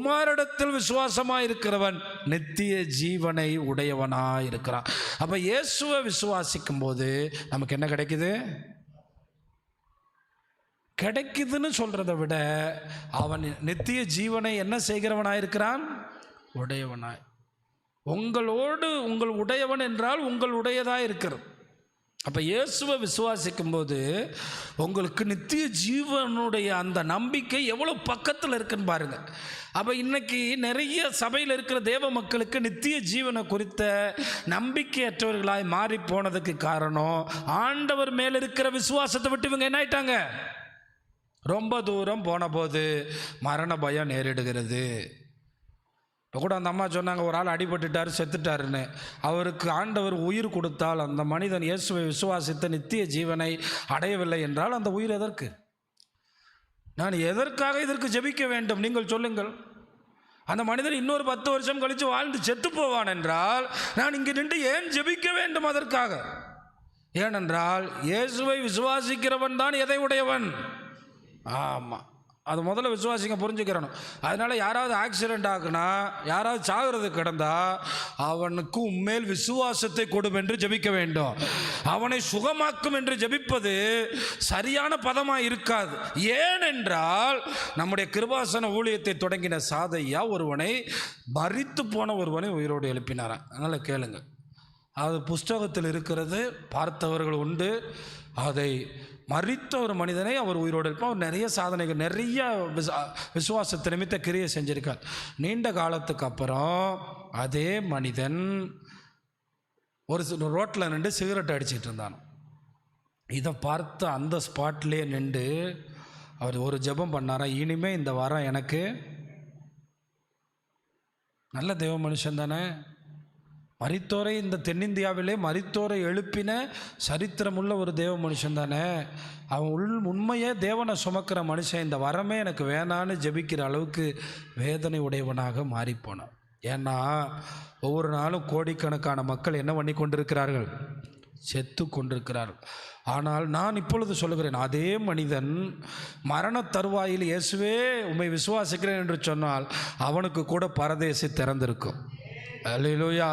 குமாரனிடத்தில் விசுவாசமாய் இருக்கிறவன் நித்திய ஜீவனை உடையவனாய் இருக்கிறான். அப்ப இயேசுவை விசுவாசிக்கும் போது நமக்கு என்ன கிடைக்குது? கிடைக்குதுன்னு சொல்றதை விட அவன் நித்திய ஜீவனை என்ன செய்கிறவனாயிருக்கிறான்? உடையவனாய். உங்கள் உடையவன் என்றால் உங்களுடையதாக இருக்கிறது. அப்போ இயேசுவை விசுவாசிக்கும் போது உங்களுக்கு நித்திய ஜீவனுடைய அந்த நம்பிக்கை எவ்வளோ பக்கத்தில் இருக்குன்னு பாருங்கள். அப்போ இன்றைக்கி நிறைய சபையில் இருக்கிற தேவ மக்களுக்கு நித்திய ஜீவனை குறித்த நம்பிக்கையற்றவர்களாய் மாறி போனதுக்கு காரணம் ஆண்டவர் மேலே இருக்கிற விசுவாசத்தை விட்டு இவங்க என்ன ஆயிட்டாங்க? ரொம்ப தூரம் போன போது மரண பயம் நேரிடுகிறது. இப்போ கூட அந்த அம்மா சொன்னாங்க, ஒரு ஆள் அடிபட்டுட்டார் செத்துட்டாருன்னு. அவருக்கு ஆண்டவர் உயிர் கொடுத்தால் அந்த மனிதன் இயேசுவை விசுவாசித்த நித்திய ஜீவனை அடையவில்லை என்றால் அந்த உயிர் எதற்கு? நான் எதற்காக இதற்கு ஜெபிக்க வேண்டும்? நீங்கள் சொல்லுங்கள். அந்த மனிதன் இன்னொரு 10 வருஷம் கழித்து வாழ்ந்து செத்து போவான் என்றால் நான் இங்கு நின்று ஏன் ஜெபிக்க வேண்டும்? அதற்காக. ஏனென்றால் இயேசுவை விசுவாசிக்கிறவன் தான் எதை உடையவன்? ஆமாம், அது முதல்ல விசுவாசிங்க, புரிஞ்சுக்கிறணும். அதனால் யாராவது ஆக்சிடெண்ட் ஆகுனா, யாராவது சாகிறது கிடந்தா அவனுக்கு உண்மையில் விசுவாசத்தை கொடும் என்று ஜெபிக்க வேண்டும். அவனை சுகமாக்கும் என்று ஜெபிப்பது சரியான பதமாக இருக்காது. ஏனென்றால் நம்முடைய கிருபாசன ஊழியத்தை தொடங்கின சாதையா ஒருவனை மரித்து போன ஒருவனை உயிரோடு எழுப்பினாராம். அதனால் கேளுங்க, அது புஸ்தகத்தில் இருக்கிறது, பார்த்தவர்கள் உண்டு. அதை மரித்த ஒரு மனிதனை அவர் உயிரோடு இருப்பார். அவர் நிறைய சாதனைகள், நிறைய விசுவாசத்தை நிமித்த கிரியை செஞ்சிருக்கார். நீண்ட காலத்துக்கு அப்புறம் அதே மனிதன் ஒரு ரோட்டில் நின்று சிகரெட் அடிச்சிட்டு இருந்தான். இதை பார்த்து அந்த ஸ்பாட்லேயே நின்று அவர் ஒரு ஜெபம் பண்ணாரா, இனிமேல் இந்த வாரம் எனக்கு நல்ல தேவ மனுஷன் தானே, மரித்தோரை இந்த தென்னிந்தியாவிலே மரித்தோரை எழுப்பின சரித்திரமுள்ள ஒரு தேவ மனுஷன் தானே, அவன் உண்மையே தேவனை சுமக்கிற மனுஷன், இந்த வரமே எனக்கு வேணான்னு ஜெபிக்கிற அளவுக்கு வேதனை உடையவனாக மாறிப்போனான். ஏன்னா ஒவ்வொரு நாளும் கோடிக்கணக்கான மக்கள் என்ன பண்ணி கொண்டிருக்கிறார்கள்? செத்து கொண்டிருக்கிறார்கள். ஆனால் நான் இப்பொழுது சொல்லுகிறேன், அதே மனிதன் மரண தருவாயில் இயேசுவே உம்மை விசுவாசிக்கிறேன் என்று சொன்னால் அவனுக்கு கூட பரதேசி திறந்திருக்கும். அல்லேலூயா.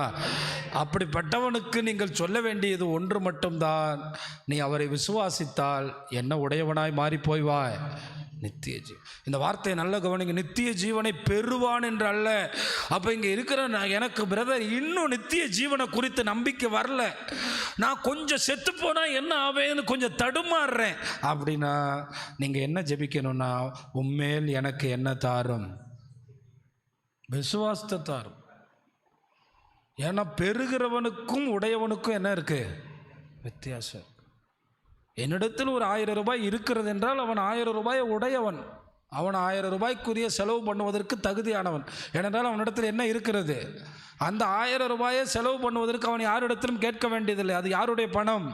அப்படிப்பட்டவனுக்கு நீங்கள் சொல்ல வேண்டியது ஒன்று மட்டும்தான், நீ அவரை விசுவாசித்தால் என்ன உடையவனாய் மாறி போய்வாய்? நித்திய ஜீவன். இந்த வார்த்தையை நல்ல கவனிங்க, நித்திய ஜீவனை பெறுவான் என்று அல்ல. அப்போ இங்கே இருக்கிற எனக்கு பிரதர் இன்னும் நித்திய ஜீவனை குறித்து நம்பிக்கை வரல, நான் கொஞ்சம் செத்து போனால் என்ன ஆவேன்னு கொஞ்சம் தடுமாறுறேன் அப்படின்னா நீங்கள் என்ன ஜெபிக்கணும்னா, உம்மேல் எனக்கு என்ன தாரும்? விசுவாசத்தை தாரும். ஏன்னா பெறுகிறவனுக்கும் உடையவனுக்கும் என்ன இருக்கு? வித்தியாசம். என்னிடத்தில் ஒரு 1000 ரூபாய் இருக்கிறது என்றால் அவன் 1000 ரூபாயை உடையவன். அவன் 1000 ரூபாய்க்குரிய செலவு பண்ணுவதற்கு தகுதியானவன். ஏனென்றால் அவனிடத்தில் என்ன இருக்கிறது? அந்த 1000 ரூபாயை செலவு பண்ணுவதற்கு அவன் யாரிடத்திலும் கேட்க வேண்டியதில்லை. அது யாருடைய பணம்?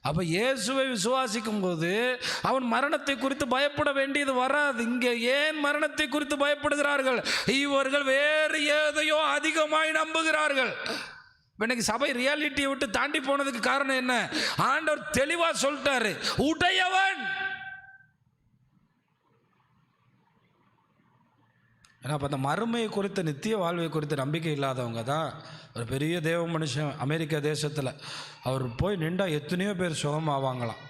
அப்போ இயேசுவை விசுவாசிக்கும் போது அவன் மரணத்தை குறித்து பயப்பட வேண்டியது வராது. இங்கே ஏன் மரணத்தை குறித்து பயப்படுகிறார்கள்? இவர்கள் வேறு எதையோ அதிகமாய் நம்புகிறார்கள். இன்னைக்கு சபை ரியாலிட்டியை விட்டு தாண்டி போனதுக்கு காரணம் என்ன? ஆண்டவர் தெளிவா சொல்லிட்டாரு, உடையவன். ஏன்னா அப்போ அந்த மறுமையை குறித்த நித்திய வாழ்வை குறித்த நம்பிக்கை இல்லாதவங்க தான் ஒரு பெரிய தேவ மனுஷன் அமெரிக்கா தேசத்தில் அவர் போய் நின்றா எத்தனையோ பேர் சுகமாவாங்களாம்.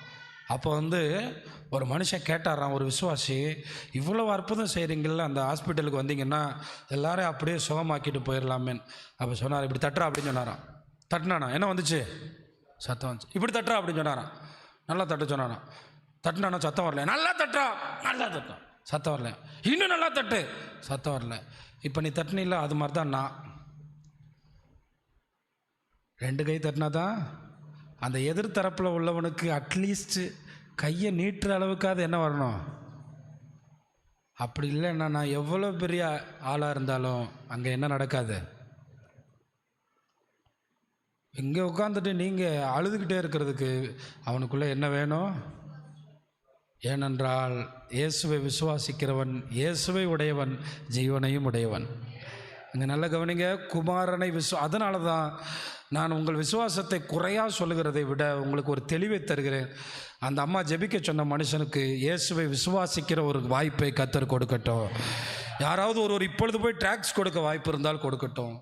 அப்போ ஒரு மனுஷன் கேட்டாராம், ஒரு விசுவாசி, இவ்வளோ அற்புதம் செய்கிறீங்கள, அந்த ஹாஸ்பிட்டலுக்கு வந்தீங்கன்னா எல்லாரையும் அப்படியே சுகமாக்கிட்டு போயிடலாமேன்னு. அப்போ சொன்னார், இப்படி தட்டுறா அப்படின்னு சொன்னாராம். தட்டினானா என்ன வந்துச்சு? சத்தம் வந்துச்சு. இப்படி தட்டுறா அப்படின்னு சொன்னாராம். நல்லா தட்ட சொன்னாராம். தட்டினானா சத்தம் வரல. நல்லா தட்டுறா, நல்லா தட்டும், சத்தம் வரல. இன்னும் நல்லா தட்டு, சத்தம் வரல. இப்போ நீ தட்டினில்ல, அது மாதிரி தான் நான் 2 கை தட்டினா தான் அந்த எதிர்த்தரப்பில் உள்ளவனுக்கு அட்லீஸ்ட் கையை நீட்டுற அளவுக்காவது என்ன வரணும்? அப்படி இல்லைன்னா நான் எவ்வளோ பெரிய ஆளாக இருந்தாலும் அங்கே என்ன நடக்காது? இங்கே உட்காந்துட்டு நீங்கள் அழுதுகிட்டே இருக்கிறதுக்கு அவனுக்குள்ளே என்ன வேணும்? ஏனென்றால் இயேசுவை விசுவாசிக்கிறவன் இயேசுவை உடையவன், ஜீவனையும் உடையவன். அங்கே நல்ல கவனிங்க, குமாரனை அதனால தான் நான் உங்கள் விசுவாசத்தை குறையாக சொல்லுகிறதை விட உங்களுக்கு ஒரு தெளிவை தருகிறேன். அந்த அம்மா ஜெபிக்க சொன்ன மனுஷனுக்கு இயேசுவை விசுவாசிக்கிற ஒரு வாய்ப்பை கர்த்தர் கொடுக்கட்டும். யாராவது ஒருவர் இப்பொழுது போய் டாக்ஸ் கொடுக்க வாய்ப்பு இருந்தால் கொடுக்கட்டும்.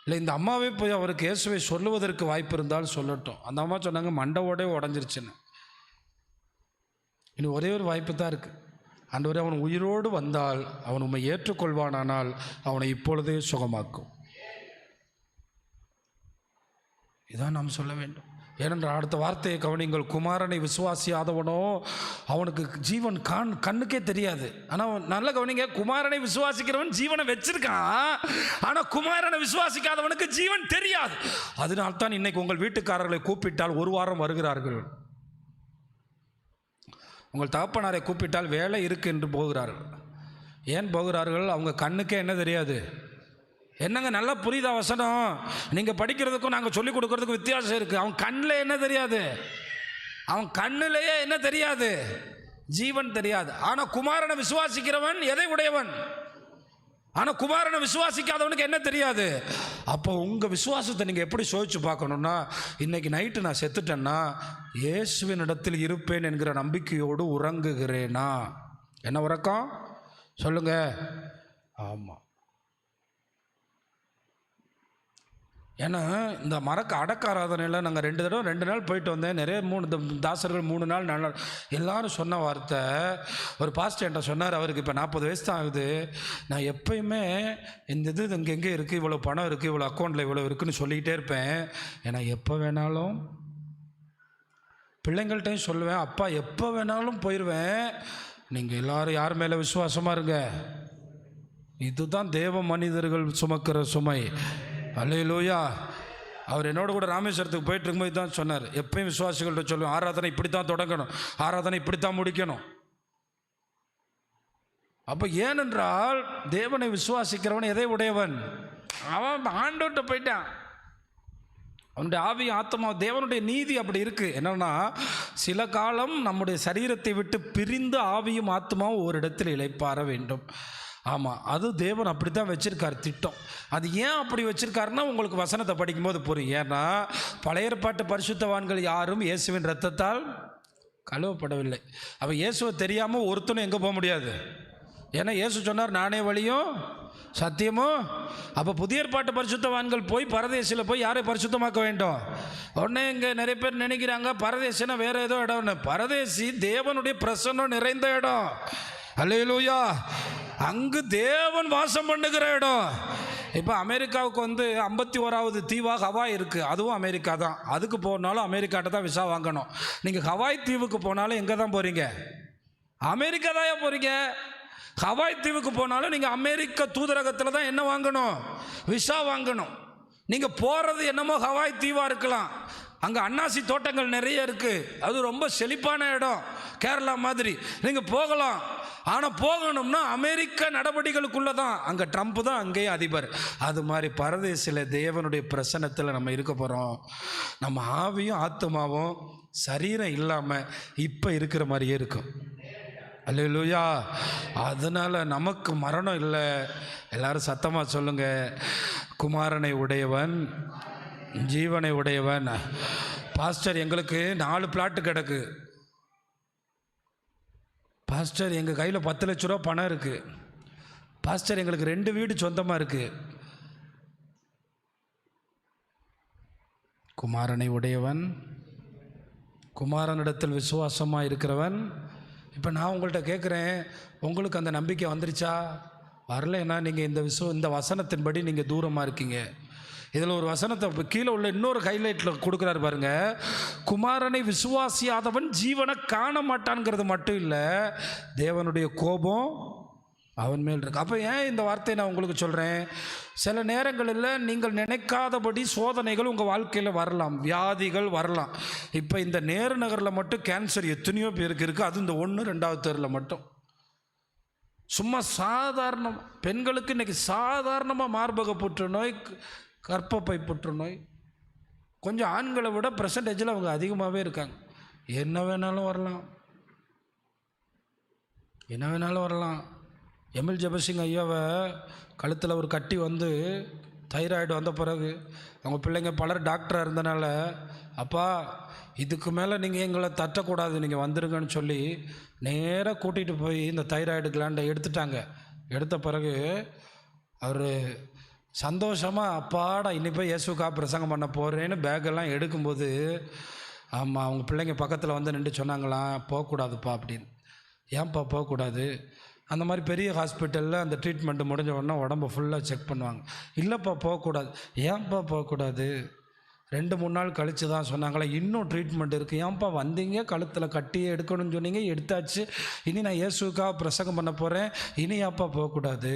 இல்லை இந்த அம்மாவே போய் அவருக்கு இயேசுவை சொல்லுவதற்கு வாய்ப்பு இருந்தால் சொல்லட்டும். அந்த அம்மா சொன்னாங்க மண்டவோடே உடஞ்சிருச்சுன்னு. இனி ஒரே ஒரு வாய்ப்பு தான் இருக்குது. ஆண்டவரே, அவன் உயிரோடு வந்தால் அவன் உம்மை ஏற்றுக்கொள்வானானால் அவனை இப்பொழுதே சுகமாக்கும். இதான் நாம் சொல்ல வேண்டும். ஏனென்றால் அடுத்த வார்த்தையை கவனிங்கள். குமாரனை விசுவாசியாதவனோ அவனுக்கு ஜீவன் கண்ணுக்கே தெரியாது. ஆனால் நல்ல கவனிங்க, குமாரனை விசுவாசிக்கிறவன் ஜீவனை வச்சிருக்கான், ஆனால் குமாரனை விசுவாசிக்காதவனுக்கு ஜீவன் தெரியாது. அதனால்தான் இன்னைக்கு உங்கள் வீட்டுக்காரர்களை கூப்பிட்டால் ஒரு வாரம் வருகிறார்கள். உங்கள் தகப்பனாரை கூப்பிட்டால் வேலை இருக்கு என்று போகிறார்கள். ஏன் போகிறார்கள்? அவங்க கண்ணுக்கே என்ன தெரியாது. என்னங்க நல்லா புரியுதா வசனம்? நீங்கள் படிக்கிறதுக்கும் நாங்கள் சொல்லிக் கொடுக்கறதுக்கும் வித்தியாசம் இருக்குது. அவன் கண்ணில் என்ன தெரியாது, அவன் கண்ணிலேயே என்ன தெரியாது, ஜீவன் தெரியாது. ஆனால் குமாரனை விசுவாசிக்கிறவன் எதை உடையவன்? ஆனால் குமாரனை விசுவாசிக்காதவனுக்கு என்ன தெரியாது. அப்போ உங்கள் விசுவாசத்தை நீங்கள் எப்படி சோதிச்சு பார்க்கணுன்னா, இன்றைக்கி நைட்டு நான் செத்துட்டேன்னா இயேசுவின் இடத்தில் இருப்பேன் என்கிற நம்பிக்கையோடு உறங்குகிறேனா? என்ன உறக்கம் சொல்லுங்க? ஆமாம். ஏன்னா இந்த மரக்க அடக்க ஆராதனையில் நாங்கள் 2 நாள் போயிட்டு வந்தேன். நிறைய தாசர்கள் 3 நாள் 4 நாள் எல்லாரும் சொன்ன வார்த்தை. ஒரு பாஸ்டர் என்கிட்ட சொன்னார், அவருக்கு இப்போ 40 வயசு தான் ஆகுது. நான் எப்பயுமே இந்த இது இங்கே இருக்குது, இவ்வளோ பணம் இருக்குது, இவ்வளோ அக்கௌண்ட்டில் இவ்வளோ இருக்குதுன்னு சொல்லிக்கிட்டே இருப்பேன். ஏன்னா எப்போ வேணாலும் பிள்ளைங்கள்ட்டையும் சொல்லுவேன், அப்பா எப்போ வேணாலும் போயிடுவேன், நீங்கள் எல்லோரும் யார் மேலே விசுவாசமாக இருங்க. இதுதான் தேவ மனிதர்கள் சுமக்கிற சுமை. அல்லேலூயா. அவர் என்னோட கூட ராமேஸ்வரத்துக்கு போயிட்டு இருக்கும்போது தான் சொன்னார், எப்பயும் விசுவாசிகள்கிட்ட சொல்லுவேன், ஆராதனை இப்படி தான் தொடங்கணும், ஆராதனை இப்படி தான் முடிக்கணும். அப்போ ஏனென்றால் தேவனை விசுவாசிக்கிறவன் எதை உடையவன்? அவன் ஆண்டவர்கிட்ட போயிட்டான். அவனுடைய ஆவி ஆத்மா தேவனுடைய நீதி அப்படி இருக்குது. என்னன்னா, சில காலம் நம்முடைய சரீரத்தை விட்டு பிரிந்து ஆவியும் ஆத்மாவும் ஒரு இடத்தில் இளைப்பாற வேண்டும். ஆமாம், அது தேவன் அப்படி தான் வச்சுருக்கார் திட்டம். அது ஏன் அப்படி வச்சுருக்காருன்னா உங்களுக்கு வசனத்தை படிக்கும்போது புரியும். ஏன்னா பழைய ஏற்பாட்டு பரிசுத்தவான்கள் யாரும் இயேசுவின் இரத்தத்தால் கழுவப்படவில்லை. அப்போ இயேசுவை தெரியாமல் ஒருத்தனும் எங்கே போக முடியாது. ஏன்னா இயேசு சொன்னார், நானே வழியும் சத்தியமும். அப்போ புதிய ஏற்பாட்டு பரிசுத்தவான்கள் போய் பரதேசியில் போய் யாரை பரிசுத்தமாக்க வேண்டும்? உடனே இங்கே நிறைய பேர் நினைக்கிறாங்க பரதேசினா வேறு ஏதோ இடம்னு. பரதேசி தேவனுடைய பிரசன்னம் நிறைந்த இடம். அல்லேலூயா. அங்கு தேவன் வாசம் பண்ணுகிற இடம். இப்போ அமெரிக்காவுக்கு 51வது தீவாக ஹவாய் இருக்குது, அதுவும் அமெரிக்கா தான். அதுக்கு போனாலும் அமெரிக்காட்ட தான் விசா வாங்கணும். நீங்கள் ஹவாய் தீவுக்கு போனாலும் எங்கே தான் போகிறீங்க? அமெரிக்கா தான் போகிறீங்க. ஹவாய் தீவுக்கு போனாலும் நீங்கள் அமெரிக்க தூதரகத்தில் தான் என்ன வாங்கணும்? விசா வாங்கணும். நீங்கள் போகிறது என்னமோ ஹவாய் தீவாக இருக்கலாம், அங்கே அன்னாசி தோட்டங்கள் நிறைய இருக்குது, அது ரொம்ப செழிப்பான இடம், கேரளா மாதிரி. நீங்கள் போகலாம். ஆனால் போகணும்னா அமெரிக்க நடவடிக்கைகளுக்குள்ளே தான். அங்கே ட்ரம்ப் தான் அங்கேயே அதிபர். அது மாதிரி பரதேசில் தேவனுடைய பிரசன்னத்தில் நம்ம இருக்க போகிறோம். நம்ம ஆவியும் ஆத்மாவும் சரீரம் இல்லாமல் இப்போ இருக்கிற மாதிரியே இருக்கும். அல்லேலூயா. அதனால் நமக்கு மரணம் இல்லை. எல்லாரும் சத்தமாக சொல்லுங்கள், குமாரனை உடையவன் ஜீவனை உடையவன். பாஸ்டர் எங்களுக்கு 4 பிளாட்டு கிடக்கு. பாஸ்டர் எங்கள் கையில் 10 லட்ச ரூபா பணம் இருக்குது. பாஸ்டர் எங்களுக்கு 2 வீடு சொந்தமாக இருக்குது. குமாரனை உடையவன், குமாரனிடத்தில் விசுவாசமாக இருக்கிறவன். இப்போ நான் உங்கள்கிட்ட கேட்குறேன், உங்களுக்கு அந்த நம்பிக்கை வந்துருச்சா? வரலைன்னா நீங்கள் இந்த வசனத்தின்படி நீங்கள் தூரமாக இருக்கீங்க. இதில் ஒரு வசனத்தை கீழே உள்ள இன்னொரு ஹைலைட்டில் கொடுக்குறாரு பாருங்க. குமாரனை விசுவாசியாதவன் ஜீவனை காண மாட்டான்ங்கிறது மட்டும் இல்லை, தேவனுடைய கோபம் அவன் மேல் இருக்கு. அப்போ ஏன் இந்த வார்த்தையை நான் உங்களுக்கு சொல்கிறேன்? சில நேரங்களில் நீங்கள் நினைக்காதபடி சோதனைகள் உங்கள் வாழ்க்கையில் வரலாம், வியாதிகள் வரலாம். இப்போ இந்த நேரு நகரில் மட்டும் கேன்சர் எத்தனையோ பேருக்கு இருக்குது. அது இந்த 1, 2வது தெருவில் மட்டும். சும்மா சாதாரணம் பெண்களுக்கு இன்றைக்கி சாதாரணமாக மார்பக புற்றுநோய், கர்ப்பப்பை புற்றுநோய், கொஞ்சம் ஆண்களை விட பெர்சன்டேஜில் அவங்க அதிகமாகவே இருக்காங்க. என்ன வேணாலும் வரலாம், என்ன வேணாலும் வரலாம். எம்எல் ஜெபசிங் ஐயாவை கழுத்தில் ஒரு கட்டி தைராய்டு வந்த பிறகு அவங்க பிள்ளைங்க பலர் டாக்டராக இருந்தனால, அப்பா இதுக்கு மேலே நீங்கள் எங்களை தட்டக்கூடாது, நீங்கள் வந்துருங்கன்னு சொல்லி நேராக கூட்டிகிட்டு போய் இந்த தைராய்டு கிளாண்டை எடுத்துட்டாங்க. எடுத்த பிறகு அவர் சந்தோஷமாக அப்பாடா இன்னிப்போ இயேசுக்கா பிரசங்கம் பண்ண போகிறேன்னு பேக்கெல்லாம் எடுக்கும்போது, ஆமாம் அவங்க பிள்ளைங்க பக்கத்தில் வந்து நின்று சொன்னாங்களாம், போகக்கூடாதுப்பா அப்படின்னு. ஏன்ப்பா போகக்கூடாது? அந்த மாதிரி பெரிய ஹாஸ்பிட்டலில் அந்த ட்ரீட்மெண்ட்டு முடிஞ்ச உடனே உடம்பை ஃபுல்லாக செக் பண்ணுவாங்க. இல்லைப்பா போகக்கூடாது. ஏன்ப்பா போகக்கூடாது? 2-3 நாள் கழித்து தான் சொன்னாங்களா, இன்னும் ட்ரீட்மெண்ட் இருக்குது. ஏன்ப்பா வந்தீங்க, கழுத்தில் கட்டியே எடுக்கணும்னு சொன்னீங்க, எடுத்தாச்சு. இனி நான் இயேசுக்காக பிரசங்கம் பண்ண போகிறேன், இனி ஏன்ப்பா போகக்கூடாது?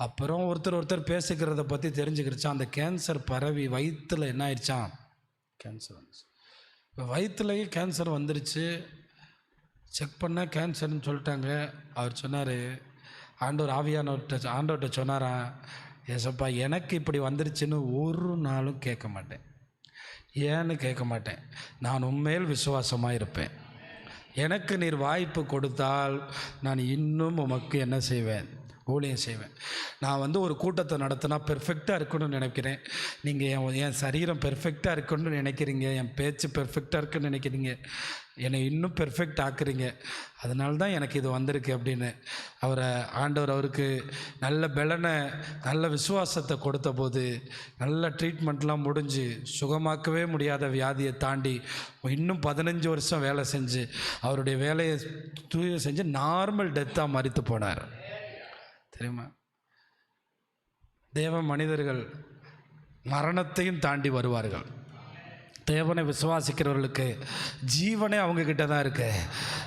அப்புறம் ஒருத்தர் பேசிக்கிறத பற்றி தெரிஞ்சுக்கிடுச்சான். அந்த கேன்சர் பரவி வயிற்றில் என்ன ஆயிடுச்சான், கேன்சர் வந்துச்சு. இப்போ வயிற்றுலேயே கேன்சர் வந்துருச்சு. செக் பண்ண கேன்சர்னு சொல்லிட்டாங்க. அவர் சொன்னார், ஆண்டவர்கிட்ட சொன்னாராம், ஏசப்பா எனக்கு இப்படி வந்துருச்சுன்னு ஒரு நாளும் கேட்க மாட்டேன். ஏன்னு கேட்க மாட்டேன். நான் உண்மையில் விசுவாசமாக இருப்பேன். எனக்கு நீர் வாய்ப்பு கொடுத்தால் நான் இன்னும் உமக்கு என்ன செய்வேன், ஊழியம் செய்வேன். நான் ஒரு கூட்டத்தை நடத்தினா பெர்ஃபெக்டாக இருக்கணும்னு நினைக்கிறேன். நீங்கள் என் சரீரம் பெர்ஃபெக்டாக இருக்கணும்னு நினைக்கிறீங்க, என் பேச்சு பெர்ஃபெக்டாக இருக்குன்னு நினைக்கிறீங்க, என்னை இன்னும் பெர்ஃபெக்ட் ஆக்குறீங்க. அதனால தான் எனக்கு இது வந்திருக்கு அப்படின்னு ஆண்டவர் அவருக்கு நல்ல பலனை, நல்ல விசுவாசத்தை கொடுத்த போது, நல்ல ட்ரீட்மெண்ட்லாம் முடிஞ்சு சுகமாக்கவே முடியாத வியாதியை தாண்டி இன்னும் 15 வருஷம் வேலை செஞ்சு அவருடைய வேலையை செஞ்சு நார்மல் டெத்தாக மரித்து போனார். தெரியுமா? தேவ மனிதர்கள் மரணத்தையும் தாண்டி வருவார்கள். தேவனை விசுவாசிக்கிறவர்களுக்கு ஜீவனே அவங்கக்கிட்ட தான் இருக்கு.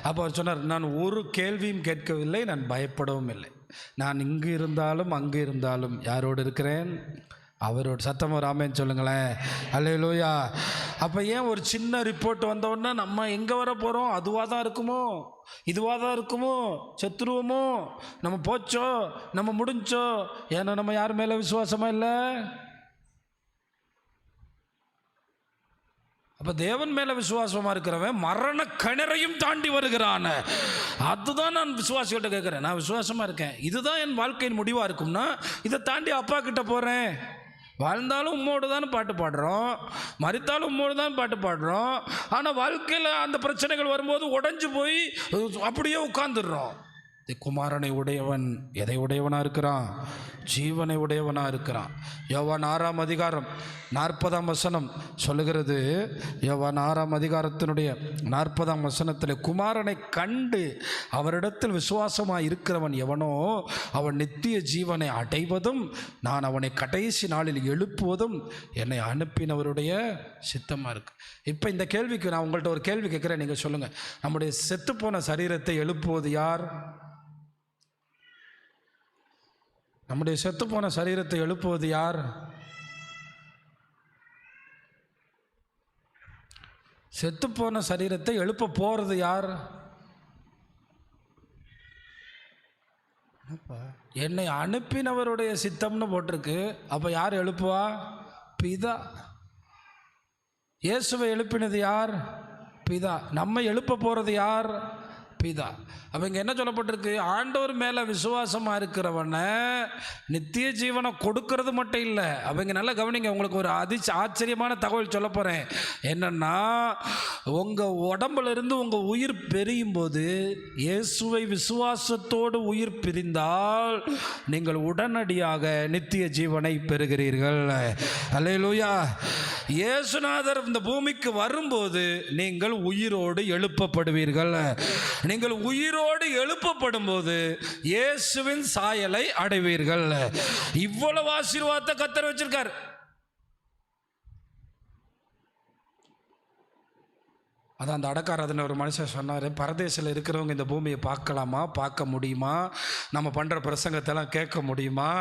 அப்போ அவர் சொன்னார், நான் ஒரு கேள்வியும் கேட்கவில்லை, நான் பயப்படவும் இல்லை. நான் இங்கு இருந்தாலும் அங்கு இருந்தாலும் யாரோடு இருக்கிறேன், அவரோட. சத்தம் ஒரு ஆமேன்னு சொல்லுங்களேன். அல்லேலூயா. அப்போ ஏன் ஒரு சின்ன ரிப்போர்ட் வந்தோடனே நம்ம எங்கே வர போகிறோம், அதுவாக தான் இருக்குமோ, இதுவாக தான் இருக்குமோ, செத்துருவோமோ, நம்ம போச்சோ, நம்ம முடிஞ்சோ? ஏன்னா நம்ம யார் மேலே விசுவாசமாக இல்லை. அப்போ தேவன் மேலே விசுவாசமாக இருக்கிறவன் மரண கிணறையும் தாண்டி வருகிறான். அதுதான் நான் விசுவாசிகிட்ட கேட்குறேன். நான் விசுவாசமாக இருக்கேன், இதுதான் என் வாழ்க்கையின் முடிவாக இருக்கும்னா இதை தாண்டி அப்பா கிட்ட போகிறேன். வாழ்ந்தாலும் உம்மோடு தான் பாட்டு பாடுறோம், மரித்தாலும் உம்மோடு தான் பாட்டு பாடுறோம். ஆனால் வாழ்க்கையில் அந்த பிரச்சனைகள் வரும்போது உடஞ்சி போய் அப்படியே உட்கார்ந்துடுறோம். குமாரனை உடையவன் எதை உடையவனாக இருக்கிறான், ஜீவனை உடையவனாக இருக்கிறான். யோவான் 6ஆம் அதிகாரம் 40ஆம் வசனம் சொல்லுகிறது. யோவான் 6ஆம் அதிகாரத்தினுடைய 40ஆம் வசனத்தில், குமாரனை கண்டு அவரிடத்தில் விசுவாசமாக இருக்கிறவன் எவனோ அவன் நித்திய ஜீவனை அடைவதும் நான் அவனை கடைசி நாளில் எழுப்புவதும் என்னை அனுப்பினவருடைய சித்தமாக இருக்கு. இப்போ இந்த கேள்விக்கு நான் உங்கள்கிட்ட ஒரு கேள்வி கேட்குறேன், நீங்கள் சொல்லுங்கள். நம்முடைய செத்துப்போன சரீரத்தை எழுப்புவது யார்? நம்முடைய செத்துப்போன சரீரத்தை எழுப்புவது யார்? செத்துப்போன சரீரத்தை எழுப்ப போகிறது யார்? என்னை அனுப்பினவருடைய சித்தம்னு போட்டிருக்கு. அப்போ யார் எழுப்புவா? பிதா. இயேசுவை எழுப்பினது யார்? பிதா. நம்ம எழுப்ப போகிறது யார்? பிதா. அப்போ இங்கே என்ன சொல்லப்பட்டிருக்கு? ஆண்டவர் மேலே விசுவாசமாக இருக்கிறவனை நித்திய ஜீவனை கொடுக்கறது மட்டும் இல்லை. அப்போ இங்கே நல்லா கவனிங்க, உங்களுக்கு ஒரு ஆச்சரியமான தகவல் சொல்ல போகிறேன். என்னென்னா, உங்கள் உடம்புலேருந்து உங்கள் உயிர் பிரியும் போது, இயேசுவை விசுவாசத்தோடு உயிர் பிரிந்தால் நீங்கள் உடனடியாக நித்திய ஜீவனை பெறுகிறீர்கள். அல்லேலூயா. இயேசுநாதர் இந்த பூமிக்கு வரும்போது நீங்கள் உயிரோடு எழுப்பப்படுவீர்கள். நீங்கள் உயிரோடு எழுப்பப்படும் போது இயேசுவின் சாயலை அடைவீர்கள். இவ்வளவு ஆசீர்வாதத்தை கர்த்தர் வச்சிருக்கார். அதான் அந்த அடக்காராதனை ஒரு மனுஷன் சொன்னார், பரதேசில் இருக்கிறவங்க இந்த பூமியை பார்க்கலாமா, பார்க்க முடியுமா, நம்ம பண்ணுற பிரசங்கத்தெல்லாம் கேட்க முடியுமா,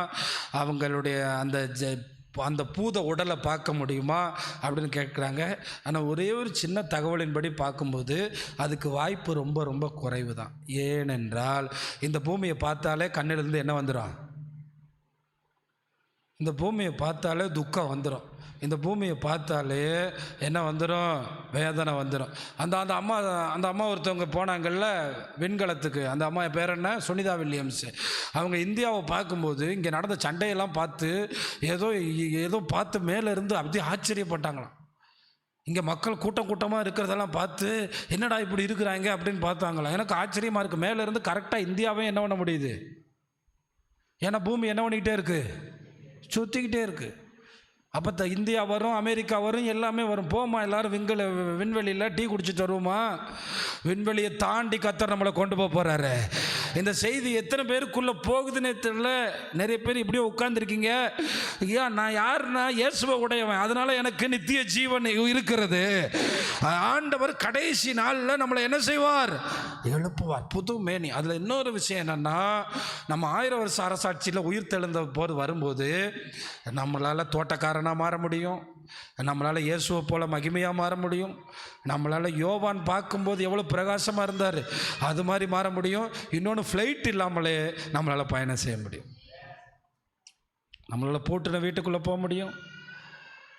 அவங்களுடைய அந்த பூத உடலை பார்க்க முடியுமா அப்படின்னு கேட்குறாங்க. ஆனால் ஒரே ஒரு சின்ன தகவலின்படி பார்க்கும்போது அதுக்கு வாய்ப்பு ரொம்ப ரொம்ப குறைவு தான். ஏனென்றால் இந்த பூமியை பார்த்தாலே கண்ணிலிருந்து என்ன வந்துடும்? இந்த பூமியை பார்த்தாலே துக்கம் வந்துடும். இந்த பூமியை பார்த்தாலே என்ன வந்துடும்? வேதனை வந்துடும். அந்த அம்மா ஒருத்தவங்க போனாங்கள்ல விண்கலத்துக்கு, அந்த அம்மா பேர் என்ன? சுனிதா வில்லியம்ஸ். அவங்க இந்தியாவை பார்க்கும்போது இங்கே நடந்த சண்டையெல்லாம் பார்த்து ஏதோ பார்த்து மேலே இருந்து அப்படியே ஆச்சரியப்பட்டாங்களாம். இங்கே மக்கள் கூட்டமாக இருக்கிறதெல்லாம் பார்த்து என்னடா இப்படி இருக்கிறாங்க அப்படின்னு பார்த்தாங்களாம். எனக்கு ஆச்சரியமாக இருக்குது. மேலே இருந்து கரெக்டாக இந்தியாவே என்ன பண்ண முடியுது? ஏன்னா பூமி என்ன பண்ணிக்கிட்டே இருக்குது, சுற்றிக்கிட்டே இருக்குது. அப்போ இந்தியா வரும், அமெரிக்கா வரும், எல்லாமே வரும். போமா எல்லோரும் விண்வெளியில் டீ குடிச்சிட்டு வருவோமா? விண்வெளியை தாண்டி கர்த்தர் நம்மளை கொண்டு போகிறாரு. இந்த செய்தி எத்தனை பேருக்குள்ளே போகுதுன்னே தெரியல. நிறைய பேர் இப்படியே உட்கார்ந்துருக்கீங்க. ஏன் நான் யாருன்னா இயேசுவை உடையவன், அதனால் எனக்கு நித்திய ஜீவன் இருக்கிறது. ஆண்டவர் கடைசி நாளில் நம்மளை என்ன செய்வார்? எழுப்புவார், புது மேனி. அதில் இன்னொரு விஷயம் என்னென்னா, நம்ம 1000 வருஷ அரசாட்சியில் உயிர் தெழுந்த போது வரும்போது நம்மளால் தோட்டக்காரனாக மாற முடியும், நம்மளால் இயேசுவை போல மகிமையாக மாற முடியும், நம்மளால் யோவான் பார்க்கும்போது எவ்வளோ பிரகாசமாக இருந்தார் அது மாதிரி மாற முடியும். இன்னொன்று, ஃப்ளைட் இல்லாமலே நம்மளால் பயணம் செய்ய முடியும். நம்மளால் பூட்டின வீட்டுக்குள்ளே போக முடியும்,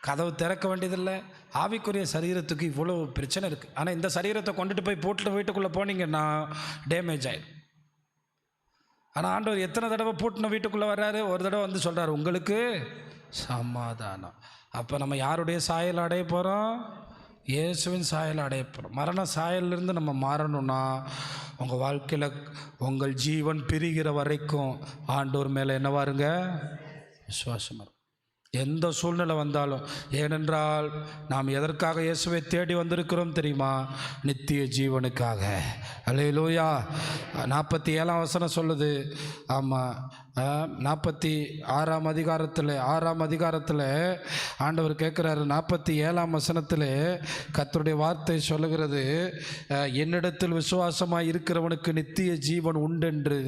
கதவு திறக்க வேண்டியதில்லை. ஆவிக்குரிய சரீரத்துக்கு இவ்வளோ பிரச்சனை இருக்குது. ஆனால் இந்த சரீரத்தை கொண்டுட்டு போய் பூட்டின வீட்டுக்குள்ளே போனீங்கன்னா டேமேஜ் ஆகிடும். ஆனால் ஆண்டவர் எத்தனை தடவை பூட்டின வீட்டுக்குள்ளே வர்றாரு? ஒரு தடவை வந்து சொல்கிறார், உங்களுக்கு சமாதானம். அப்போ நம்ம யாருடைய சாயல் அடைய போகிறோம்? இயேசுவின் சாயல் அடைய போகிறோம். மரண சாயலிருந்து நம்ம மாறணும்னா உங்கள் வாழ்க்கையில் உங்கள் ஜீவன் பிரிகிற வரைக்கும் ஆண்டவர் மேலே என்னவாருங்க? விசுவாசம் இருக்கும். எந்த சூழ்நிலை வந்தாலும். ஏனென்றால் நாம் எதற்காக இயேசுவை தேடி வந்திருக்கிறோம் தெரியுமா? நித்திய ஜீவனுக்காக. அல்லேலூயா. 47ஆம் வசனம் சொல்லுது. ஆமாம், 46ஆம் அதிகாரத்தில் ஆண்டவர் கேட்குறாரு. 47ஆம் வசனத்தில் கர்த்தருடைய வார்த்தை சொல்லுகிறது, என்னிடத்தில் விசுவாசமாக இருக்கிறவனுக்கு நித்திய ஜீவன் உண்டென்று.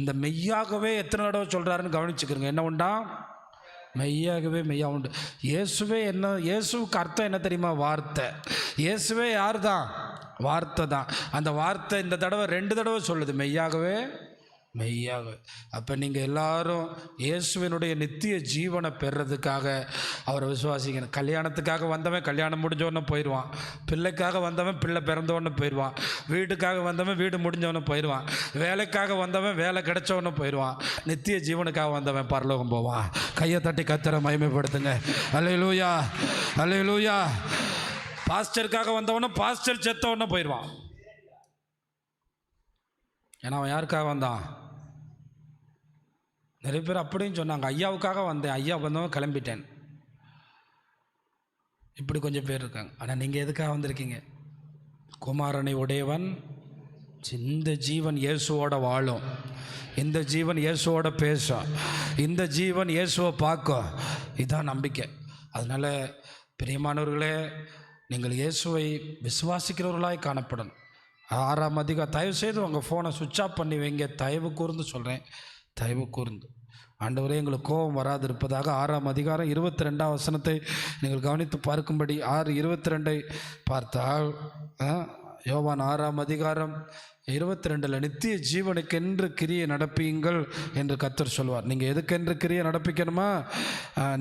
இந்த மெய்யாகவே எத்தனை தடவை சொல்கிறாருன்னு கவனிச்சுக்கிறோங்க. என்ன உண்டா? மெய்யாகவே மெய்யா உண்டு. இயேசுவே என்ன? இயேசுவுக்கு அர்த்தம் என்ன தெரியுமா? வார்த்தை. இயேசுவே யார் தான்? வார்த்தை தான். அந்த வார்த்தை இந்த தடவை 2 தடவை சொல்லுது, மெய்யாகவே மெய்யாக. அப்போ நீங்கள் எல்லாரும் இயேசுவினுடைய நித்திய ஜீவனை பெறுறதுக்காக அவரை விசுவாசிக்கணும். கல்யாணத்துக்காக வந்தவன் கல்யாணம் முடிஞ்சவொன்னே போயிடுவான், பிள்ளைக்காக வந்தவன் பிள்ளை பிறந்தவொன்னே போயிடுவான், வீட்டுக்காக வந்தவன் வீடு முடிஞ்சவொன்னே போயிடுவான், வேலைக்காக வந்தவன் வேலை கிடைச்சவொன்னே போயிடுவான், நித்திய ஜீவனுக்காக வந்தவன் பரலோகம் போவான். கையை தட்டி கர்த்தரை மகிமைப்படுத்துங்க. அல்லேலூயா, அல்லேலூயா. பாஸ்டருக்காக வந்தவொன்னே பாஸ்டர் செத்தவொன்னே போயிடுவான். ஏன்னா அவன் யாருக்காக வந்தான்? நிறைய பேர் அப்படின்னு சொன்னாங்க, ஐயாவுக்காக வந்தேன், ஐயா வந்தவன் கிளம்பிட்டேன். இப்படி கொஞ்சம் பேர் இருக்காங்க. ஆனால் நீங்கள் எதுக்காக வந்திருக்கீங்க? குமாரனை உடையவன். இந்த ஜீவன் இயேசுவோட வாழும், இந்த ஜீவன் இயேசுவோட பேசும், இந்த ஜீவன் இயேசுவை பார்க்கும். இதுதான் நம்பிக்கை. அதனால் பிரியமானவர்களே, நீங்கள் இயேசுவை விசுவாசிக்கிறவர்களாய் காணப்படணும். 6ஆம் அதிகாரம், தயவுசெய்து உங்கள் ஃபோனை சுவிட்ச் ஆஃப் பண்ணி வைங்க. தயவு கூர்ந்து சொல்கிறேன், தயவு கூர்ந்து. ஆண்டவரே, எங்களுக்கு கோபம் வராது இருப்பதாக. 6ஆம் அதிகாரம் 22ஆம் வசனத்தை நீங்கள் கவனித்து பார்க்கும்படி. 6:22 பார்த்தால், யோவான் 6ஆம் அதிகாரம் 22 நித்திய ஜீவனுக்கென்று கிரியை நடப்பீங்கள் என்று கர்த்தர் சொல்வார். நீங்கள் எதுக்கென்று கிரியை நடப்பிக்கணுமா?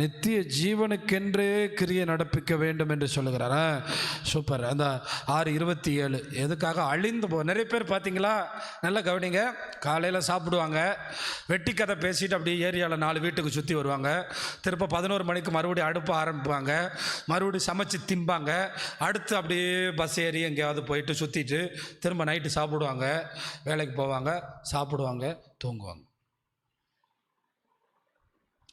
நித்திய ஜீவனுக்கென்று கிரியை நடப்பிக்க வேண்டும் என்று சொல்லுகிறார். சூப்பர். அந்த 6:27 எதுக்காக? அழிந்து நிறைய பேர் பார்த்தீங்களா? நல்லா கவனிங்க. காலையில் சாப்பிடுவாங்க, வெட்டி கதை பேசிட்டு அப்படியே ஏரியாவில் 4 வீட்டுக்கு சுற்றி வருவாங்க. திருப்ப 11 மணிக்கு மறுபடியும் அடுப்பு ஆரம்பிப்பாங்க, மறுபடியும் சமைச்சு திம்பாங்க. அடுத்து அப்படியே பஸ் ஏறி எங்கேயாவது போயிட்டு சுற்றிட்டு திரும்ப நைட்டு சாப்பிடுவாங்க, வேலைக்கு போவாங்க, சாப்பிடுவாங்க, தூங்குவாங்க.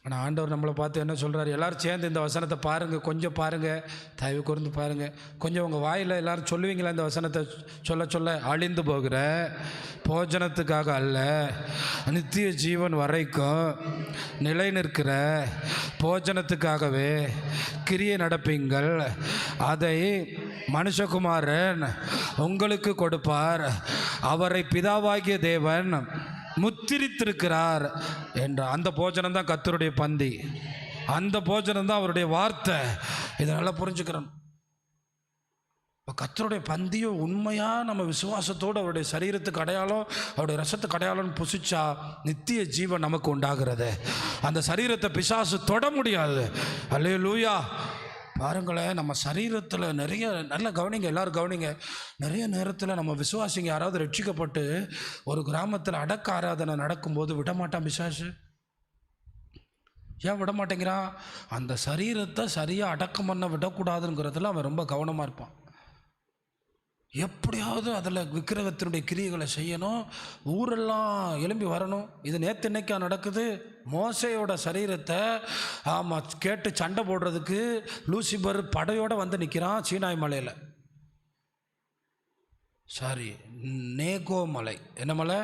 ஆனால் ஆண்டவர் நம்மளை பார்த்து என்ன சொல்கிறார்? எல்லோரும் சேர்ந்து இந்த வசனத்தை பாருங்கள், கொஞ்சம் பாருங்கள், தயவு கூர்ந்து பாருங்கள். கொஞ்சம் உங்கள் வாயில் எல்லோரும் சொல்லுவீங்களா இந்த வசனத்தை? சொல்ல சொல்ல, அழிந்து போகிற போஜனத்துக்காக அல்ல, நித்திய ஜீவன் வரைக்கும் நிலை நிற்கிற போஜனத்துக்காகவே கிரியை நடப்பீங்கள். அதை மனுஷகுமாரன் உங்களுக்கு கொடுப்பார், அவரை பிதாவாகிய தேவன் முத்திரித்திருக்கிறார் என்ற அந்த போஜனம் தான் கர்த்தருடைய பந்தி, அந்த போஜனம் தான் அவருடைய வார்த்தை. இதை நல்லா புரிஞ்சுக்கிறோம். இப்போ கர்த்தருடைய பந்தியை உண்மையாக நம்ம விசுவாசத்தோடு அவருடைய சரீரத்துக்கு அடையாளம், அவருடைய ரசத்துக்கு அடையாளம்னு புசிச்சா நித்திய ஜீவன் நமக்கு உண்டாகிறது. அந்த சரீரத்தை பிசாசு தொட முடியாது. அல்லேலூயா. பாருங்களேன், நம்ம சரீரத்தில் நிறைய, நல்லா கவனிங்க, எல்லோரும் கவனிங்க. நிறைய நேரத்தில் நம்ம விசுவாசிங்க யாராவது ரட்சிக்கப்பட்டு ஒரு கிராமத்தில் அடக்க ஆராதனை நடக்கும்போது விடமாட்டான் பிசாசு. ஏன் விட மாட்டேங்கிறான்? அந்த சரீரத்தை சரியாக அடக்கம் பண்ண விடக்கூடாதுங்கிறதுல அவன் ரொம்ப கவனமாக இருப்பான். எப்படியாவது அதில் விக்கிரகத்தினுடைய கிரியைகளை செய்யணும், ஊரெல்லாம் எழும்பி வரணும். இது நேற்று இன்னைக்கா நடக்குது? மோசையோட சரீரத்தை கேட்டு சண்டை போடுறதுக்கு லூசிபர் படையோடு வந்து நிற்கிறான் சீனாய் மலையில். சாரி, நேகோ மலை. என்ன மலை?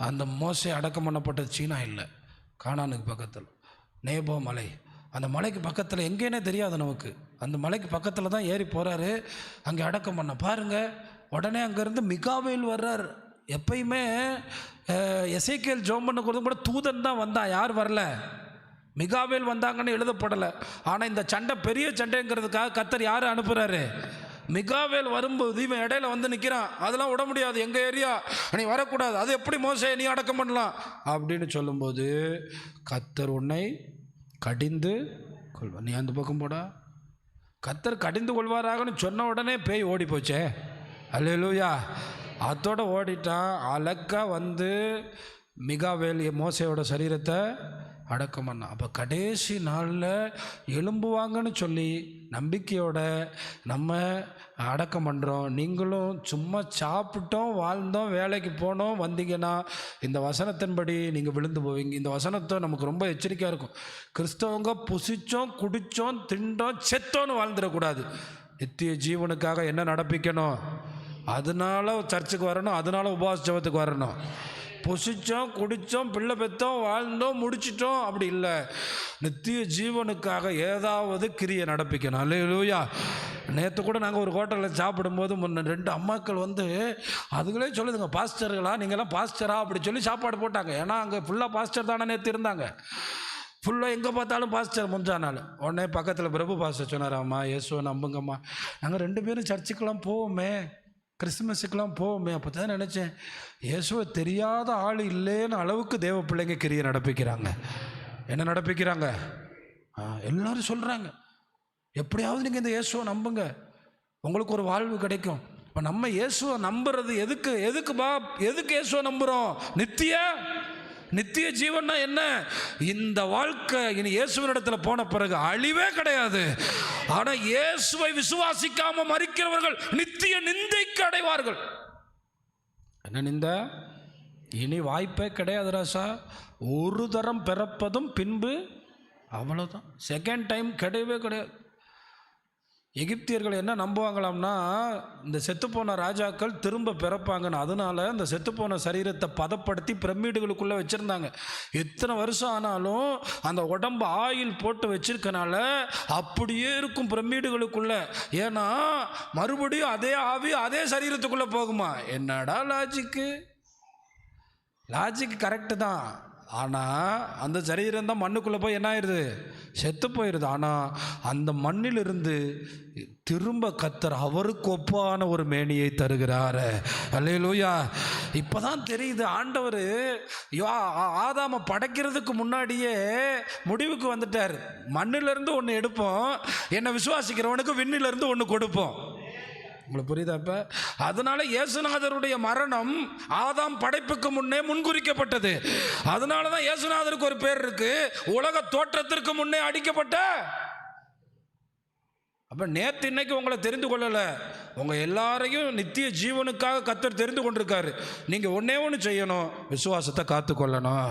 அந்த மோசை அடக்கம் பண்ணப்பட்டது சீனா இல்லை, கானானுக்கு பக்கத்தில் நேபோ மலை. அந்த மலைக்கு பக்கத்தில் எங்கேனே தெரியாது நமக்கு. அந்த மலைக்கு பக்கத்தில் தான் ஏறி போகிறாரு, அங்கே அடக்கம் பண்ண பாருங்கள். உடனே அங்கேருந்து மிகாவேல் வர்றார். எப்பயுமே எசேக்கியேல் ஜெபம் பண்ண கூட தூதன் தான் வந்தான், யார் வரல? மிகாவேல் வந்தாங்கன்னு எழுதப்படலை. ஆனால் இந்த சண்டை பெரிய சண்டைங்கிறதுக்காக கர்த்தர் யார் அனுப்புகிறாரு? மிகாவேல் வரும்போது இவன் இடையில வந்து நிற்கிறான். அதெல்லாம் விட முடியாது, எங்கள் ஏரியா, நீ வரக்கூடாது, அது எப்படி மோசே நீ அடக்கம் பண்ணலாம் அப்படின்னு சொல்லும்போது கர்த்தர் உன்னை கடிந்து கொள்வார், நீ அந்த பக்கம் போடா. கர்த்தர் கடிந்து கொள்வாராகன்னு சொன்ன உடனே பேய் ஓடி போச்சே. அல்லேலூயா. அதோட ஓடிட்டான். அலக்கா வந்து மிகாவேல் மோசையோட சரீரத்தை அடக்கம் பண்ணான். அப்போ கடைசி நாளில் எழும்புவாங்கன்னு சொல்லி நம்பிக்கையோட நம்ம அடக்கம் பண்ணுறோம். நீங்களும் சும்மா சாப்பிட்டோம், வாழ்ந்தோம், வேலைக்கு போனோம், வந்தீங்கன்னா இந்த வசனத்தின்படி நீங்கள் விழுந்து போவீங்க. இந்த வசனத்தை நமக்கு ரொம்ப எச்சரிக்கையாக இருக்கும். கிறிஸ்தவங்க புசிச்சோம், குடித்தோம், திண்டோம், செத்தோன்னு வாழ்ந்துடக்கூடாது. நித்திய ஜீவனுக்காக என்ன நடப்பிக்கணும்? அதனால சர்ச்சுக்கு வரணும், அதனால உபவாச ஜெபத்துக்கு வரணும். புசித்தோம், குடித்தோம், பிள்ளை பெற்றோம், வாழ்ந்தோம், முடிச்சிட்டோம், அப்படி இல்லை. நித்திய ஜீவனுக்காக ஏதாவது கிரியை நடப்பிக்கணும். அல்லேலூயா. நேற்று கூட நாங்கள் ஒரு ஹோட்டலில் சாப்பிடும்போது முன்ன 2 அம்மாக்கள் வந்து அதுகளே சொல்லுதுங்க, பாஸ்டர்களா நீங்கள்லாம் பாஸ்டரா அப்படி சொல்லி சாப்பாடு போட்டாங்க. ஏன்னா அங்கே ஃபுல்லாக பாஸ்டர் தானே நேற்று இருந்தாங்க. ஃபுல்லாக எங்கே பார்த்தாலும் பாஸ்டர் முஞ்சானால். உடனே பக்கத்தில் பிரபு பாஸ்டர் சொன்னாராம்மா, இயேசுவை நம்புங்கம்மா, நாங்கள் 2 பேரும் சர்ச்சுக்கெல்லாம் போவோமே, கிறிஸ்துமஸுக்கெல்லாம் போவோமே. அப்போ தான் நினச்சேன், இயேசுவை தெரியாத ஆள் இல்லைன்னு அளவுக்கு தேவ பிள்ளைங்க கிரியை நடப்பிக்கிறாங்க. என்ன நடப்பிக்கிறாங்க? எல்லாரும் சொல்கிறாங்க, எப்படியாவது நீங்கள் இந்த இயேசுவை நம்புங்க, உங்களுக்கு ஒரு வாழ்வு கிடைக்கும். இப்போ நம்ம இயேசுவை நம்புறது எதுக்கு? எதுக்கு இயேசுவை நம்புகிறோம்? நித்திய ஜீவன்னா என்ன? இந்த வாழ்க்கை இனி இயேசுவினிடத்தில் போன பிறகு அழிவே கிடையாது. ஆனால் இயேசுவை விசுவாசிக்காம மரிக்கிறவர்கள் நித்திய நிந்தைக்கு அடைவார்கள். என்ன நிந்தை? இனி வாய்ப்பே கிடையாது ராசா. ஒரு தரம் பிறப்பதும் பின்பு அவ்வளோதான், செகண்ட் டைம் கிடையவே கிடையாது. எகிப்தியர்கள் என்ன நம்புவாங்களாம்னா, இந்த செத்துப்போன ராஜாக்கள் திரும்ப பிறப்பாங்கன்னு. அதனால இந்த செத்துப்போன சரீரத்தை பதப்படுத்தி பிரமிடுகளுக்குள்ளே வச்சுருந்தாங்க. எத்தனை வருஷம் ஆனாலும் அந்த உடம்பு ஆயில் போட்டு வச்சிருக்கனால அப்படியே இருக்கும் பிரமிடுகளுக்குள்ளே. ஏன்னா மறுபடியும் அதே ஆவி அதே சரீரத்துக்குள்ளே போகுமா? என்னடா லாஜிக் கரெக்டு தான். ஆனால் அந்த சரீரம் தான் மண்ணுக்குள்ளே போய் என்ன ஆயிடுது? செத்து போயிடுது. ஆனால் அந்த மண்ணிலிருந்து திரும்ப கர்த்தர் அவருக்கு ஒப்பான ஒரு மேனியை தருகிறார். அல்லேலூயா. இப்போ தான் தெரியுது, ஆண்டவர் ஆதாமை படைக்கிறதுக்கு முன்னாடியே முடிவுக்கு வந்துட்டார். மண்ணிலிருந்து ஒன்று எடுப்போம், என்னை விசுவாசிக்கிறவனுக்கு விண்ணிலிருந்து ஒன்று கொடுப்போம். உங்களுக்கு புரியுதா? இப்போ அதனால இயேசுநாதருடைய மரணம் ஆதாம் படைப்புக்கு முன்னே முன்குறிக்கப்பட்டது. அதனால தான் இயேசுநாதருக்கு ஒரு பேர் இருக்கு, உலக தோற்றத்திற்கு முன்னே அடிக்கப்பட்ட. அப்போ நேற்று இன்னைக்கு உங்களை தெரிந்து கொள்ளலை, உங்கள் எல்லாரையும் நித்திய ஜீவனுக்காக கர்த்தர் தெரிந்து கொண்டிருக்காரு. நீங்கள் ஒன்றே ஒன்று செய்யணும், விசுவாசத்தை காத்துக்கொள்ளணும்.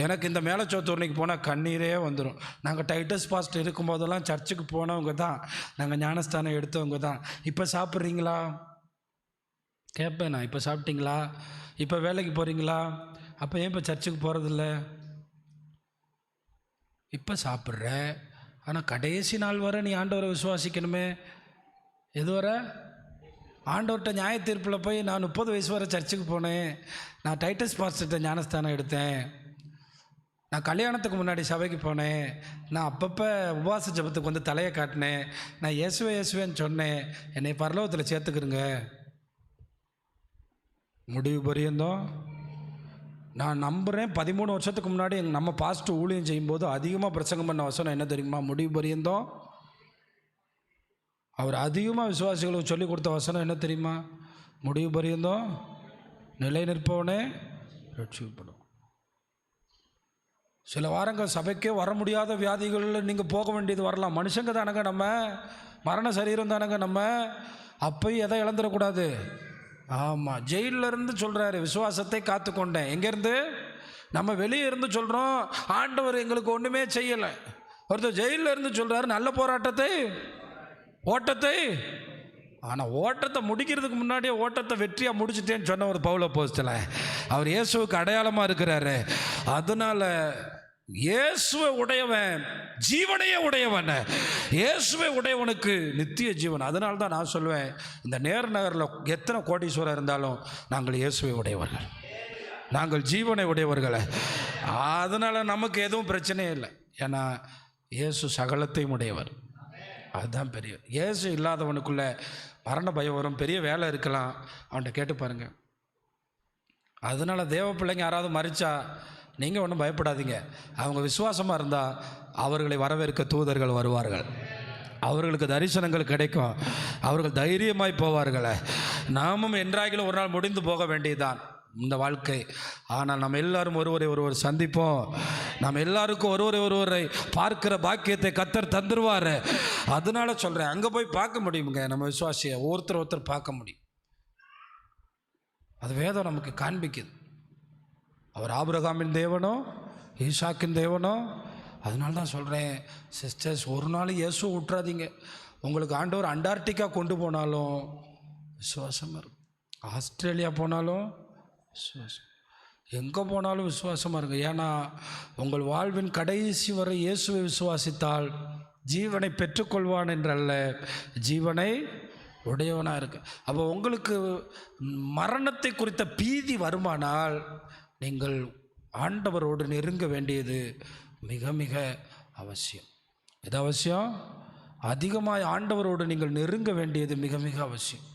எனக்கு இந்த மேலச்சோத்தூர்னைக்கு போனால் கண்ணீரே வந்துடும். நாங்கள் டைட்டஸ் பாஸ்ட் இருக்கும்போதெல்லாம் சர்ச்சுக்கு போனவங்க தான், நாங்கள் ஞானஸ்தானம் எடுத்தவங்க தான். இப்போ சாப்பிட்றீங்களா கேட்பேன் நான், இப்போ சாப்பிட்டீங்களா, இப்போ வேலைக்கு போகிறீங்களா, அப்போ ஏன் இப்போ சர்ச்சுக்கு போகிறதில்ல? இப்போ சாப்பிட்ற, ஆனால் கடைசி நாள் வர நீ ஆண்டவரை விசுவாசிக்கணுமே. எது வர? ஆண்டவர்கிட்ட நியாய தீர்ப்பில் போய் நான் 30 வயசு வரை சர்ச்சுக்கு போனேன், நான் டைட்டஸ் பாஸ்டர்கிட்ட ஞானஸ்தானம் எடுத்தேன், நான் கல்யாணத்துக்கு முன்னாடி சபைக்கு போனேன், நான் அப்பப்போ உபவாச ஜெபத்துக்கு வந்து தலையை காட்டினேன், நான் இயேசுவேன்னு சொன்னேன், என்னை பரலோகத்தில் சேர்த்துக்கிறங்க. முடிவு பரியந்தம் நான் நம்புகிறேன். 13 வருஷத்துக்கு முன்னாடி நம்ம பாஸ்ட் ஊழியம் செய்யும்போது அதிகமாக பிரசங்கம் பண்ண வசனம் என்ன தெரியுமா? முடிவு பரியந்தம். அவர் அதிகமாக விசுவாசிகளுக்கு சொல்லிக் கொடுத்த வசனம் என்ன தெரியுமா? முடிவு பரியந்தம் நிலை நிற்பவனே ரட்சிக்கப்படும். சில வாரங்கள் சபைக்கே வர முடியாத வியாதிகளில் நீங்கள் போக வேண்டியது வரலாம். மனுஷங்க தானங்க நம்ம, மரண சரீரம் தானங்க நம்ம. அப்பயும் எதை இழந்துடக்கூடாது. ஆமாம், ஜெயிலில் இருந்து சொல்கிறாரு விசுவாசத்தை காத்துக்கொண்டேன். எங்கேருந்து? நம்ம வெளியே இருந்து சொல்கிறோம் ஆண்டவர் எங்களுக்கு ஒன்றுமே செய்யலை. ஒருத்தர் ஜெயிலில் இருந்து சொல்கிறாரு நல்ல போராட்டத்தை ஓட்டத்தை. ஆனால் ஓட்டத்தை முடிக்கிறதுக்கு முன்னாடியே ஓட்டத்தை வெற்றியாக முடிச்சுட்டேன்னு சொன்ன ஒரு பவுல் அப்போஸ்தலன், அவர் இயேசுவுக்கு அடையாளமாக இருக்கிறாரு. அதனால் இயேசுவை உடையவன் ஜீவனையே உடையவன். இயேசுவை உடையவனுக்கு நித்திய ஜீவன். அதனால தான் நான் சொல்லுவேன், இந்த நேர் நகரில் எத்தனை கோடீஸ்வரர் இருந்தாலும் நாங்கள் இயேசுவை உடையவர்கள், நாங்கள் ஜீவனை உடையவர்களை. அதனால் நமக்கு எதுவும் பிரச்சனையே இல்லை. ஏன்னா இயேசு சகலத்தையும் உடையவர். அதுதான் பெரிய. இயேசு இல்லாதவனுக்குள்ள மரண பயம் வரும். பெரிய வேலை இருக்கலாம், அவன்கிட்ட கேட்டு பாருங்கள். அதனால் தேவ பிள்ளைங்க யாராவது மறிச்சா நீங்கள் ஒன்றும் பயப்படாதீங்க. அவங்க விசுவாசமாக இருந்தால் அவர்களை வரவேற்க தூதர்கள் வருவார்கள், அவர்களுக்கு தரிசனங்கள் கிடைக்கும், அவர்கள் தைரியமாய் போவார்கள். நாமும் என்றாகிலும் ஒரு நாள் முடிந்து போக வேண்டியதுதான் இந்த வாழ்க்கை. ஆனால் நம்ம எல்லாரும் ஒருவரை சந்திப்போம். நம்ம எல்லாருக்கும் ஒருவரை பார்க்கிற பாக்கியத்தை கர்த்தர் தந்துருவார். அதனால சொல்கிறேன், அங்கே போய் பார்க்க முடியுங்க நம்ம விசுவாசியை, ஒருத்தர் பார்க்க முடியும். அது வேதம் நமக்கு காண்பிக்குது. அவர் ஆபிரகாமின் தேவனோ ஈசாக்கின் தேவனோ. அதனால தான் சொல்கிறேன் சிஸ்டர்ஸ், ஒரு நாள் இயேசுவை விட்டுறாதீங்க. உங்களுக்கு ஆண்டவர் அண்டார்டிகா கொண்டு போனாலும் விசுவாசமாக இருக்கும், ஆஸ்திரேலியா போனாலும் விசுவாசம், எங்கே போனாலும் விசுவாசமாக இருங்க. ஏன்னா உங்கள் வாழ்வின் கடைசி வரை இயேசுவை விசுவாசித்தால் ஜீவனை பெற்றுக்கொள்வான் என்றல்ல, ஜீவனை உடையவனாக இருக்கு. அப்போ உங்களுக்கு மரணத்தை குறித்த பீதி வருமானால் நீங்கள் ஆண்டவரோடு நெருங்க வேண்டியது மிக மிக அவசியம். எது அவசியம்? அதிகமாக ஆண்டவரோடு நீங்கள் நெருங்க வேண்டியது மிக மிக அவசியம்.